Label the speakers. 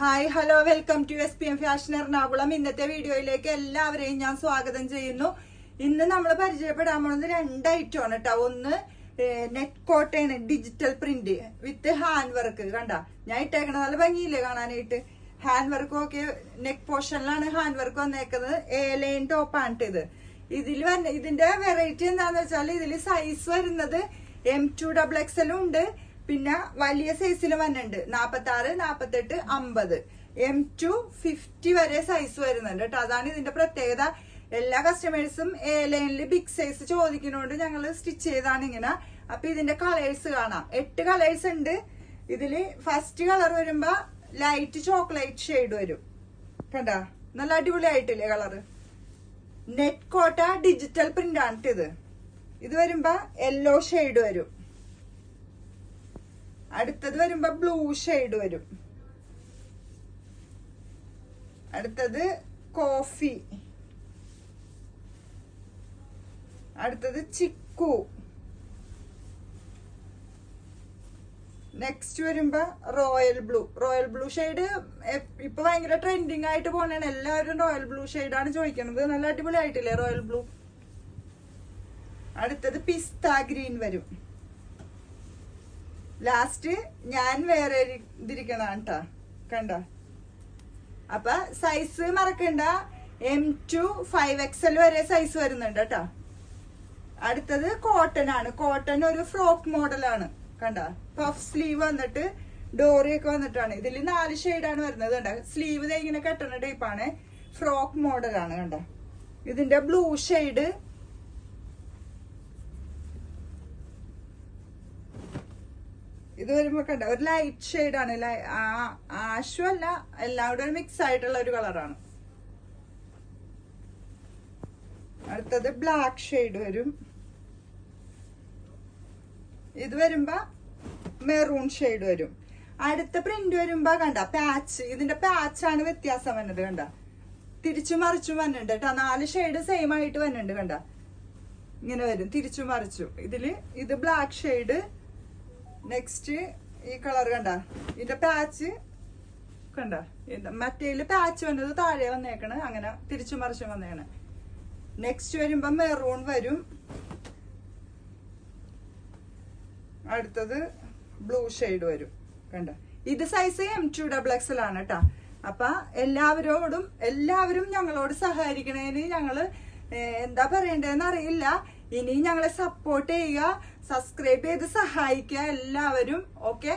Speaker 1: Hi hello welcome to SPM fashion Ernakulam. ഇന്നത്തെ വീഡിയോയിലേക്ക് എല്ലാവരെയും ഞാൻ സ്വാഗതം ചെയ്യുന്നു. ഇന്ന് നമ്മൾ പരിചയപ്പെടാൻ പോകുന്നത് രണ്ട് ഐറ്റമാണ് കേട്ടോ. ഒന്ന് നെറ്റ് കോട്ടയാണ്, digital print with hand work. കണ്ട ഞാൻ ഇട്ടേക്കണ നല്ല ഭംഗിയില്ലേ കാണാനായിട്ട്. ഹാൻഡ് വർക്കും ഒക്കെ നെക്ക് പോർഷനിലാണ് ഹാൻഡ് വർക്ക് വന്നേക്കുന്നത്. ലൈൻ ടോപ്പാണ് ഇത്. ഇതിന്റെ വെറൈറ്റി എന്താന്ന് വെച്ചാൽ ഇതിൽ സൈസ് വരുന്നത് M2 XXL ഉണ്ട്, പിന്നെ വലിയ സൈസിൽ വന്നിട്ടുണ്ട് 46, 48, 50. M2 50 വരെ സൈസ് വരുന്നുണ്ട് കേട്ടോ. അതാണ് ഇതിന്റെ പ്രത്യേകത. എല്ലാ കസ്റ്റമേഴ്സും ലൈനിൽ ബിഗ് സൈസ് ചോദിക്കുന്നതുകൊണ്ട് ഞങ്ങൾ സ്റ്റിച്ച് ചെയ്താണ് ഇങ്ങനെ. അപ്പൊ ഇതിന്റെ കളേഴ്സ് കാണാം. 8 കളേഴ്സ് ഉണ്ട് ഇതില്. ഫസ്റ്റ് കളർ വരുമ്പോ ലൈറ്റ് ചോക്ലേറ്റ് ഷെയ്ഡ് വരും. കണ്ടാ നല്ല അടിപൊളിയായിട്ടില്ലേ കളറ്. നെറ്റ് കോട്ട ഡിജിറ്റൽ പ്രിന്റ് ആണ് ഇത്. ഇത് വരുമ്പോ യെല്ലോ ഷെയ്ഡ് വരും. അടുത്തത് വരുമ്പോ ബ്ലൂ ഷെയ്ഡ് വരും. അടുത്തത് കോഫി. അടുത്തത് ചിക്കു. നെക്സ്റ്റ് വരുമ്പോ royal blue. Royal blue shade ഇപ്പൊ ഭയങ്കര ട്രെൻഡിങ് ആയിട്ട് പോണാണ്. എല്ലാവരും റോയൽ ബ്ലൂ ഷെയ്ഡാണ് ചോദിക്കുന്നത്. നല്ല അടിപൊളി ആയിട്ടില്ലേ റോയൽ ബ്ലൂ. അടുത്തത് പിസ്ത ഗ്രീൻ വരും. ലാസ്റ്റ് ഞാൻ വേറെ ഇതിരിക്കണാണ് കേട്ടാ. കണ്ട അപ്പൊ സൈസ് മറക്കണ്ട. M2 5XL വരെ സൈസ് വരുന്നുണ്ട് കേട്ടാ. അടുത്തത് കോട്ടൺ ആണ്. കോട്ടൺ ഒരു ഫ്രോക്ക് മോഡലാണ്. കണ്ട പഫ് സ്ലീവ് വന്നിട്ട് ഡോറിയൊക്കെ വന്നിട്ടാണ്. ഇതിൽ 4 ഷെയ്ഡാണ് വരുന്നത്. കണ്ട സ്ലീവ് ഇങ്ങനെ കെട്ടണ ടൈപ്പാണ്. ഫ്രോക്ക് മോഡലാണ്. കണ്ട ഇതിന്റെ ബ്ലൂ ഷെയ്ഡ്. ഇത് വരുമ്പോ കണ്ട ഒരു ലൈറ്റ് ഷെയ്ഡാണ്. ആഷും അല്ല, എല്ലാം കൂടെ ഒരു മിക്സ് ആയിട്ടുള്ള ഒരു കളറാണ്. അടുത്തത് ബ്ലാക്ക് ഷെയ്ഡ് വരും. ഇത് വരുമ്പോ മെറൂൺ ഷെയ്ഡ് വരും. അടുത്ത പ്രിന്റ് വരുമ്പോ കണ്ട പാച്ച്. ഇതിന്റെ പാച്ചാണ് വ്യത്യാസം വന്നത്. കണ്ട തിരിച്ചു മറിച്ചും വന്നിട്ടുണ്ട് കേട്ടോ. 4 ഷെയ്ഡ് സെയിം ആയിട്ട് വന്നിട്ടുണ്ട്. കണ്ട ഇങ്ങനെ വരും തിരിച്ചു മറിച്ചു. ഇത് ബ്ലാക്ക് ഷെയ്ഡ്. നെക്സ്റ്റ് ഈ കളർ കണ്ട. ഇതിന്റെ പാച്ച് കണ്ട. മറ്റേല് പാച്ച് വന്നത് താഴെ വന്നേക്കണ്. അങ്ങനെ തിരിച്ചു മറിച്ചും വന്നേക്കണ്. നെക്സ്റ്റ് വരുമ്പോ മെറൂൺ വരും. അടുത്തത് ബ്ലൂ ഷെയ്ഡ് വരും. കണ്ട ഇത് സൈസ് M2 XXL ആണ് കേട്ടാ. അപ്പൊ എല്ലാവരും ഞങ്ങളോട് സഹകരിക്കണേന് ഞങ്ങള് എന്താ പറയണ്ടേന്ന് അറിയില്ല. ഇനി ഞങ്ങളെ സപ്പോർട്ട് ചെയ്യുക, സബ്സ്ക്രൈബ് ചെയ്ത് സഹായിക്കുക എല്ലാവരും. ഓക്കെ.